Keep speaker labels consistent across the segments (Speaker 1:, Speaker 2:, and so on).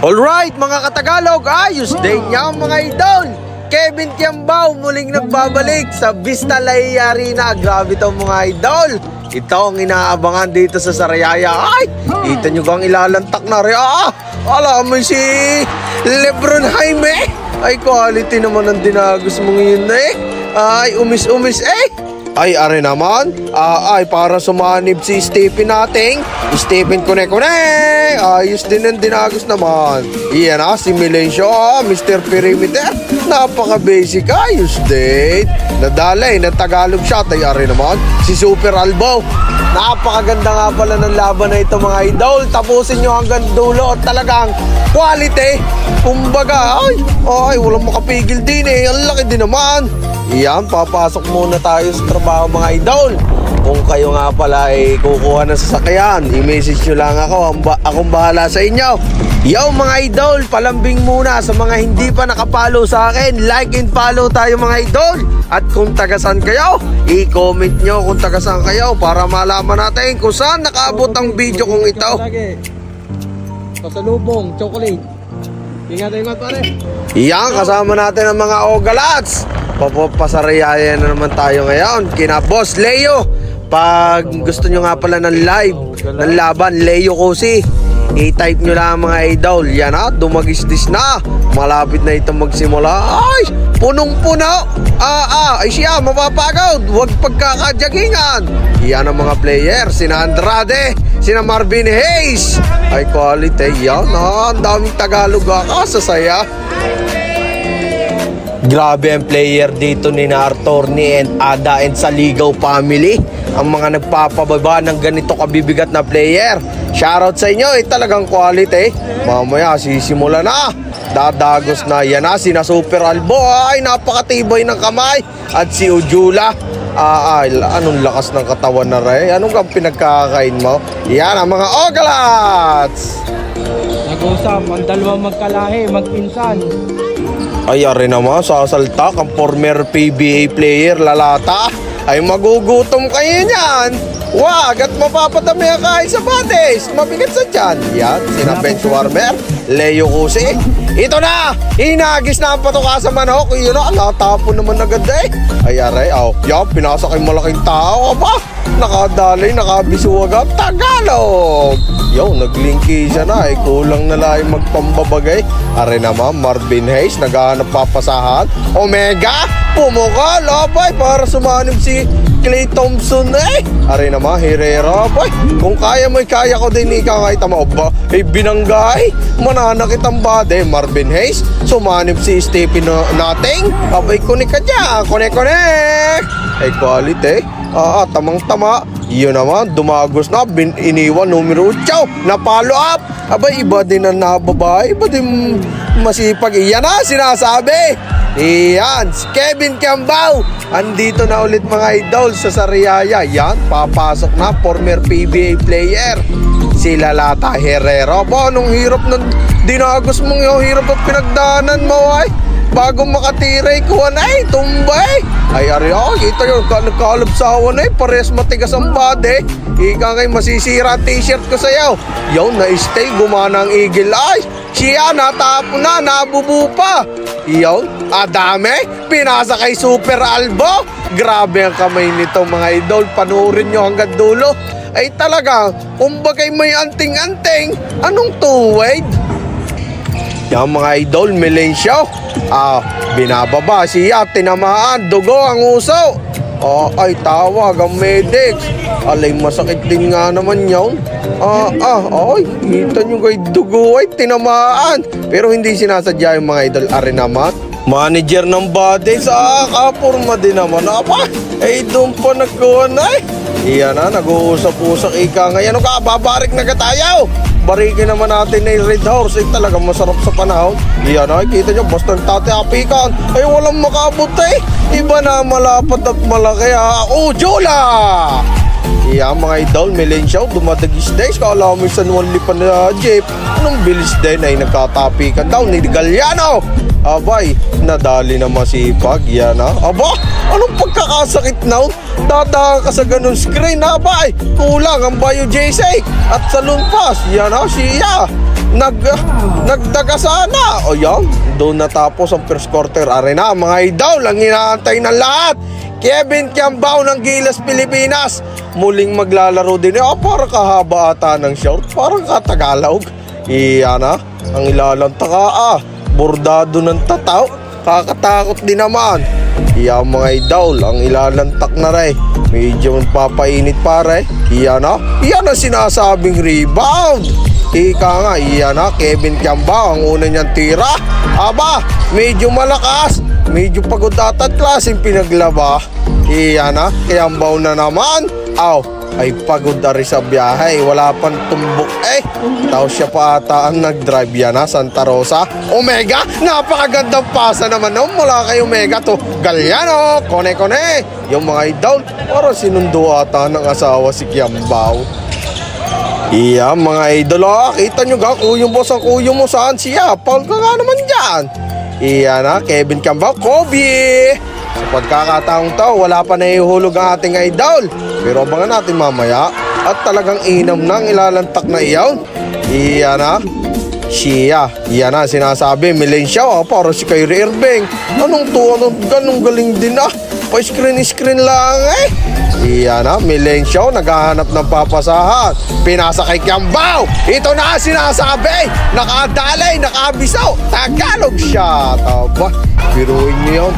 Speaker 1: Alright mga katagalog, ayos din niya mga idol. Kevin Kiambao muling nagbabalik sa Vista Laya Arena. Grabe to mga idol. Ito ang inaabangan dito sa Sariaya. Ay, kita nyo kang ilalantak na rin. Alam mo si Lebron Jaime. Ay, quality naman ang dinagos mong yun eh. Ay, umis-umis eh. Ay, are naman. Ay, para sumanib si Stephen nating. Stephen Kune. Ayos din ang dinagos naman. Iyan si Milencio, Mr. Perimeter. Napaka-basic. Ayos din. Nadalay, na Tagalog shot. Ay, are naman. Si Super Albo. Napakaganda nga pala ng laban na ito mga idol. Tapusin nyo hanggang dulo. At talagang quality. Kumbaga, ay, walang makapigil din eh. Ang laki din naman. Iyan, papasok muna tayo sa trabaho mga idol. Kung kayo nga pala ay kukuha ng sasakyan, i-message nyo lang ako. Akong bahala sa inyo. Yo mga idol, palambing muna sa mga hindi pa nakapollow sa akin. Like and follow tayo mga idol. At kung tagasan kayo, i-comment nyo kung tagasan kayo para malaman natin kung saan nakaabot ang video kong ito.
Speaker 2: Pasalubong, chocolate. Ingat pare.
Speaker 1: Iyan, kasama natin ang mga Ogalats. Papasarayaya na naman tayo ngayon kina Boss Leo. Pag gusto nyo nga pala ng live ng laban, Leo Cosi, i-type nyo lang mga idol. Yan dumagis-dis na. Malapit na itong magsimula. Ay, punong-puno. Ay siya, mapapagod. Huwag pagkakadyagingan. Yan ang mga player. Sina Andrade, sina Marvin Hayes. Ay, quality. Yan ang daming Tagalog sasaya. Grabe ang player dito ni Artorni and Ada and Saligaw family. Ang mga nagpapababa ng ganito kabibigat na player. Shoutout sa inyo, talagang quality. Mamaya sisimula na. Dadagos na yan sina Super Albo. Ay, napakatibay ng kamay. At si Ujula. Anong lakas ng katawan na rin. Anong kang pinagkakain mo? Yan ang mga Ogalats.
Speaker 2: Nag-usap ang dalawang magkalahi, magpinsan.
Speaker 1: Ay, ari naman, sasaltak ang former PBA player, Lalata. Ay, magugutom kayo niyan. Wag at mapapadami ang kain sa batis. Mabigat sa tiyan. Yan, sina bench warmer, Leo Cosi. Ito na, hinagis na ang patuka sa manok. Yun natapon naman agad eh. Ay, aray, yan, pinasa kay malaking tao. Nakadalay, nakabisuwag Tagalog. Yo, naglingki siya na kulang na lang magpambabagay. Are naman, Marvin Hayes, naghahanap papasahan. Omega, pumukal, abay, para sumanib si Clay Thompson Are naman, Herrera, abay. Kung kaya mo, kaya ko din kahit mo ba? Binanggay, mananakit ang bade. Marvin Hayes, sumanib si Stephen nating. Abay, kunik ka dyan, kunik. Ay, quality. Tamang-tama. Yun naman, dumagos na, iniwan numero 8, na follow up. Abay, iba din ang nababay, iba din masipag. Iyan sinasabi. Iyan, Kevin Kiambao. Andito na ulit mga idol sa Sariaya. Yan, papasok na, former PBA player. Si Lalata Herrera. Anong hirap ng dinagos mong yung hirap ang pinagdaanan mo bago makatiray ko tumbay. Ay, ito yung nagkalabsawan parehas matigas ang body. Ika ngay masisira t-shirt ko sa'yo. Yung na-stay, gumana ang igil. Ay, siya natapon na, nabubu pa. Yung, dami, pinasa kay Super Albo. Grabe ang kamay nito mga idol. Panurin nyo hanggang dulo. Ay talaga, kumbagay may anting-anting. Anong tuwid? Yung mga idol, Milencio. Binababa siya, tinamaan, dugo ang uso. Ay, tawag ang medics. Alay, masakit din nga naman yun. Ay, kita nyo kay dugo tinamaan. Pero hindi sinasadya yung mga idol. Are naman, manager ng body sa kapurma din naman. Doon pa nagkuhan Iyan nag-uusap-usap ika ngayon. Babarik na ka tayo. Barikin naman natin na yung Red Horse. Talagang masarap sa panahon. Iyan kita nyo, basta nagtatiapikan. Ay, walang makabot Iba na malapat at malaki Ujula. Iya mga idol, Melencio, dumadagis days. Kala mo yung San Juan Lipan na jeep. Anong bilis din ay nagkatapikan daw ni Galliano. Abay, nadali na masipag. Yan ha. Aba, anong pagkakasakit na? Dadaan ka sa ganun screen. Abay, kulang ang Bayo JC. At sa lumpas, yan ha, siya. Nagdaga sana. O yan, doon natapos ang first quarter. Arena, mga idol, ang inaantay ng lahat. Kevin Kiambao ng Gilas, Pilipinas. Muling maglalaro din. Parang kahaba ata ng short. Parang katagalog. Iyan na. Ang ilalantaka bordado ng tataw. Kakatakot din naman. Iyan mga idol. Ang ilalantak na rin. Medyo papainit pare. Iyan na. Iyan ang sinasabing rebound. Ika nga. Iyan na. Kevin Kiambao. Ang una niyang tira. Aba, medyo malakas. Medyo pagod at klaseng pinaglaba. Iyan na, Kiambao na naman. Ay pagod na rin sa biyahe. Wala pang tumbok Tao siya pa ata ang nag-drive. Yan na, Santa Rosa. Omega, napakagandang pasa naman mula kay Omega to Galliano. Kone-kone. Yung mga idol, parang sinundo ata ng asawa si Kiambao. Iya mga idol, kita nyo ga, kuyo mo saan siya. Paul ka nga naman dyan. Iyan na, Kevin Kiambao, Kobe. Sa pagkakataong to, wala pa naihulog ang ating idol. Pero abangan natin mamaya. At talagang inam nang ilalantak na iyon. Iyan na, siya. Iyan na, sinasabi, Melencio, para si Kyrie Irving. Anong ganong galing din pa-screen lang Iyan na, Melencio, naghahanap ng papasahan. Pinasa kay Kiambao. Ito na sinasabi. Nakadalay, nakabisaw. Tagalog siya. Taba, biruin niyo yun.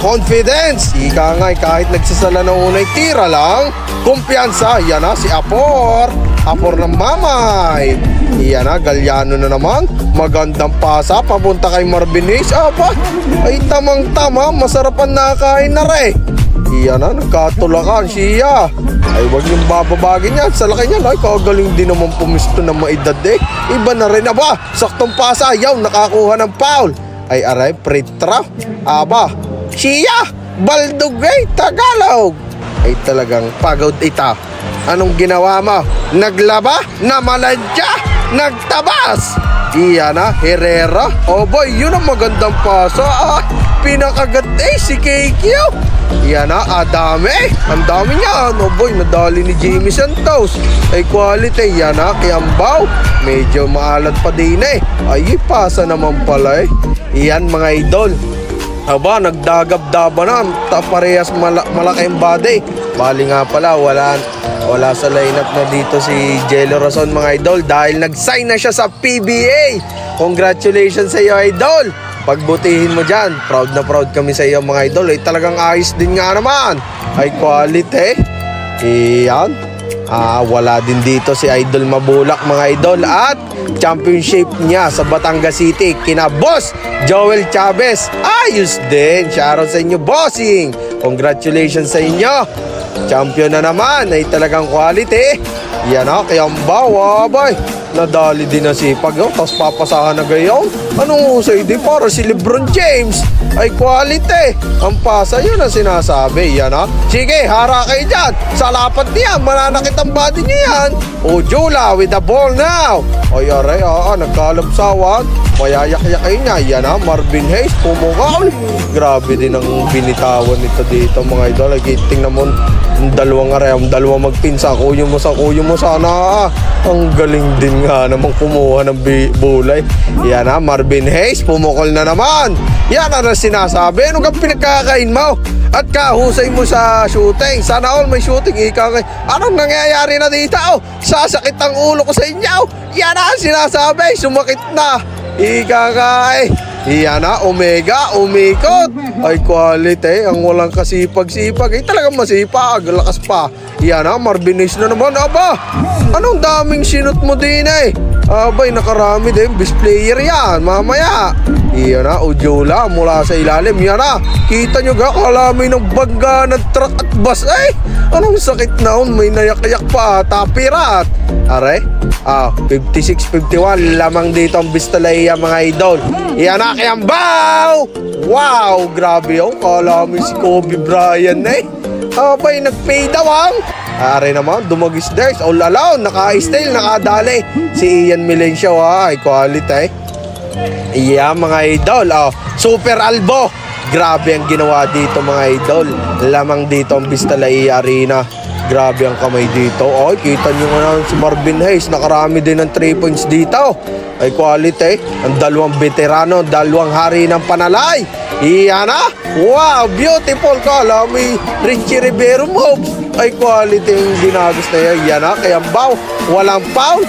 Speaker 1: Confidence. Ika nga, kahit nagsasala ng unay tira lang. Kumpiyansa. Iyan na, si Apor ng mamay. Iyan na, Galliano na naman. Magandang pasa, papunta kay Marvin Hayes. Aba, ay tamang-tama. Masarap ang nakain na rin. Iyan na, nagkatulakan siya. Ay, wag yung bababagin yan. Sa laki niyan, ay, kagaling din naman pumisto ng maedad Iba na rin. Aba, saktong pasa. Ayaw, nakakuha ng foul. Ay, aray, free throw. Aba, siya, Baldog Tagalog. Ay, talagang pagod ita. Anong ginawa mo? Naglaba? Namaladya? Nagtabas? Iyan na, Herrera. Oh boy, yun ang magandang pasa. Pinakagat si KQ. Iyan na, Adame. Ang dami niya. Oh boy, nadali ni Jimmy Santos. Ay quality. Iyan na, Kiambao. Medyo maalat pa din Ay, pasa naman pala Iyan mga idol. Aba, nagdagab-daba na. Parehas malaking body. Bali nga pala, wala sa lineup na dito si Jello Razon mga idol dahil nag-sign na siya sa PBA. Congratulations sa iyo idol. Pagbutihin mo dyan. Proud na proud kami sa iyo mga idol. Ay talagang ayos din nga naman. Ay quality. Iyan. Wala din dito si Idol Mabulak mga idol. At championship niya sa Batangas City kina Boss Joel Chavez. Ayos din. Shoutout sa inyo bossing. Congratulations sa inyo. Champion na naman. Ay talagang quality. Yan Kiambao. Abay, nadali din na sipag tapos papasahan na gayon. Anong usay di para si LeBron James. Ay quality. Ang pasa yun ang sinasabi. Yan Sige, hara kayo dyan. Sa lapat niya, mananakit ang body niya yan. Ojula with the ball now. Ay aray, nagkalabsawan. Mayayak-yakay niya. Yan Marvin Hayes, pumukal. Grabe din ang binitawan nito dito mga idol. Tingnan mo, dalawang magpinsa. Kuyo mo sana. Ang galing din nga namang kumuha ng bulay. Yan Marvin Hayes, pumukol na naman. Yan ang sinasabi. Ano kang pinagkakain mo? At kahusay mo sa shooting. Sana all may shooting. Anong nangyayari na dito? Sasakit ang ulo ko sa inyo. Yan ang sinasabi. Sumakit na. Iyan Omega, umikot. Ay quality. Ang walang kasipag-sipag. Talagang masipag. Lakas pa. Iyan Marvin Hayes na naman. Aba, anong daming sinot mo din Abay, nakarami din. Best player yan. Mamaya. Iyan Ojula mula sa ilalim. Yan kita nyo kalami ng bangga ng truck at bus. Anong sakit na may nayak-yak pa. Tapirat. Are? 56-51. Lamang dito ang Bistalaya mga idol. Iyan Kiambao. Wow, grabe kalami si Kobe Bryant Abay, nag-fade daw Ari naman, dumagis days. All alone, naka-style, nakadali. Si Ian Milencio, ay quality. Iya mga idol. Super Albo. Grabe ang ginawa dito mga idol. Lamang dito ang Vistalaia Arena. Grabe ang kamay dito. Ay, kita nyo nga naman si Marvin Hayes. Nakarami din ng 3 points dito. Ay quality. Ang dalawang veterano, dalawang hari ng panalay. Iyan na. Wow, beautiful. Kala may Richie Rivero moves. Ay quality yung ginagos na yan. Iyan na, kaya bow. Walang foul.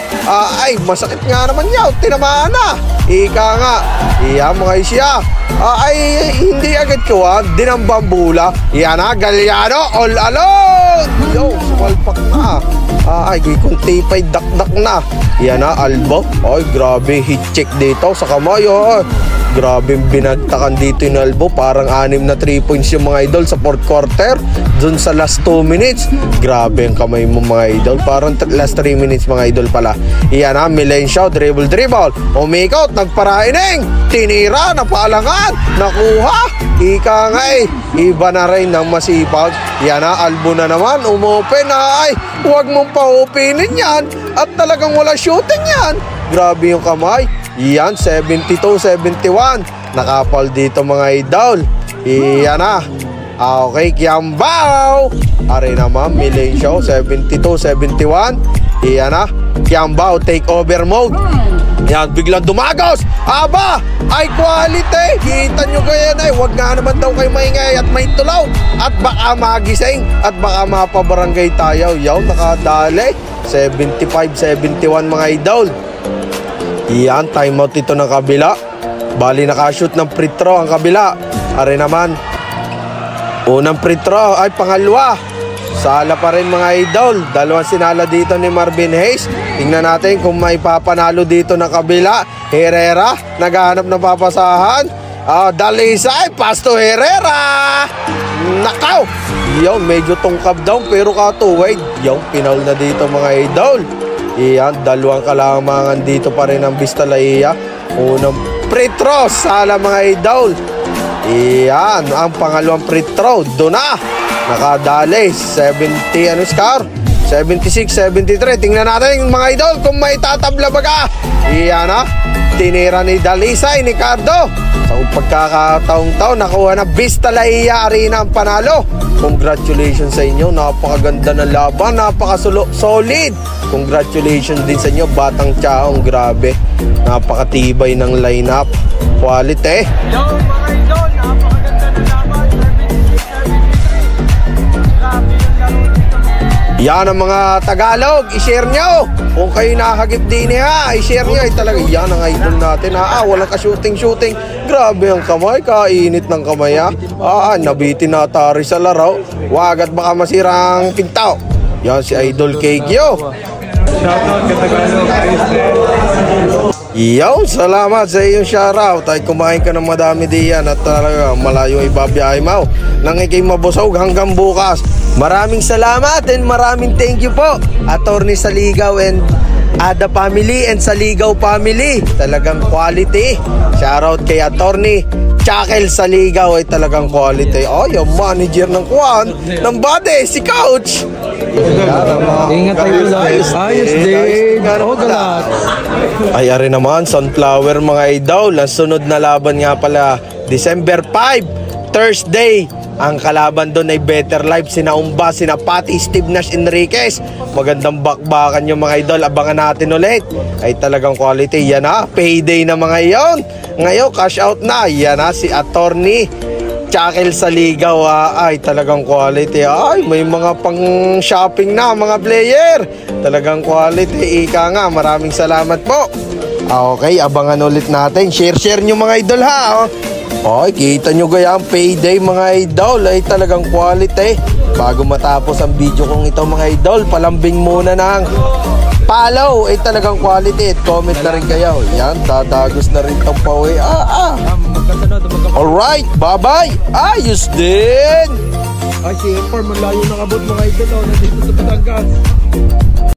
Speaker 1: Ay, masakit nga naman yaw. Tinamaan na. Ika nga. Iyan mga isya. Ay, hindi agad ko dinambambula. Iyan na, Galliano. All alone. Yo, sumalpak na. Ay, kung tipay dakdak na. Iyan na, Albo. Ay, grabe. Hit check dito sa kamay. Grabe binagtakan dito yung Albo. Parang 6 na 3 points yung mga idol sa 4th quarter. Dun sa last 2 minutes. Grabe ang kamay mo mga idol. Parang last 3 minutes mga idol pala. Iyan na, Milencio. Dribble. Umikot. Nagparaining. Tinira. Napalangan. Nakuha. Ika nga iba na rin ng masipag. Iyan na, Albo na naman. Umopen na. Ay, huwag mong pa-openin yan. At talagang wala shooting yan. Grabe yung kamay. Iyan, 72-71. Nakapal dito mga idol. Iyan na. Okay, Kiambao. Ari naman, Milencio, 72-71. Iyan na. Kiambao, take over mode. Yan, biglang dumagos. Aba, ay quality. Kita nyo kaya na huwag nga naman daw kayo maingay at may tulaw. At baka magising. At baka mapabarangay tayo. Yaw, nakadali. 75-71 mga idol. Iyan, timeout ito ng kabila. Bali nakashoot ng free throw ang kabila. Ari naman, unang free throw ay pangalawa. Sala pa rin mga idol. Dalawang sinala dito ni Marvin Hayes. Tingnan natin kung may papanalo dito ng kabila. Herrera, naghahanap ng papasahan. Dalisay, pass to Herrera. Nakaw. Yo, medyo tungkab daw pero katuwid. Yo, pinaul na dito mga idol. Iyan, dalawang kalamangan dito pa rin ang Vistalaia. Unang free throw, sala mga idol. Iyan, ang pangalawang free throw. Doon na, nakadali. 70, score? 76-73. Tingnan natin mga idol kung may tatabla baga. Iyan na, tinira ni Dalisay, ni Cardo. Sa pagkakataong nakuha na Vistalaia Arena ang panalo. Congratulations sa inyo, napakaganda ng laban, napaka-solid. Congratulations din sa inyo, Batang Chaong, grabe. Napakatibay ng lineup. Quality.
Speaker 2: Yo mga idol, napakaganda ng laban. 76-73. Grabe yung laro dito.
Speaker 1: Yan ang mga Tagalog, i-share nyo. Kung kayo nakagip din i-share nyo. Talaga, yan ang idol natin. Walang ka-shooting. Grabe ang kamay, kainit ng kamay. Nabitin na tari sa laro. Wag at baka masirang pintaw. Yan si Idol Kegyo.
Speaker 2: Shoutout ka Tagalog.
Speaker 1: Yo, salamat sa iyong shoutout. Ay kumain ka ng madami diyan at talaga malayo ibabiyahe mo. Nang ikay mabusog hanggang bukas. Maraming salamat and maraming thank you po, Attorney Saligaw and Ada family and Saligaw family. Talagang quality. Shoutout kay Attorney Chakel Saligaw, ay talagang quality. Yung manager ng Kwan, ng body, si Coach.
Speaker 2: Ingat tayo lang. Ayos din. Galat.
Speaker 1: Ay, ari naman, Sunflower mga idol. Ang sunod na laban nga pala, December 5, Thursday. Ang kalaban doon ay Better Life, sina Umba, sina Pati, Steve Nash Enriquez. Magandang bakbakan yung mga idol. Abangan natin ulit. Ay talagang quality. Yan na, payday na mga iyon. Ngayon, cash out na. Yan na, si Attorney Chakel Saligaw. Ay talagang quality. Ay, may mga pang shopping na mga player. Talagang quality. Ika nga, maraming salamat po. Okay, abangan ulit natin. Share nyo mga idol Ay, kita nyo gaya ang payday mga idol. Ay talagang quality. Bago matapos ang video kong ito mga idol, palambing muna ng follow. Ay talagang quality. At comment na rin kayo. Yan, tatagos na rin itong pawi. Alright, bye-bye. Ayos din.
Speaker 2: Ay, si Inform, malayo nakabot mga idol. Nandito sa Batangas.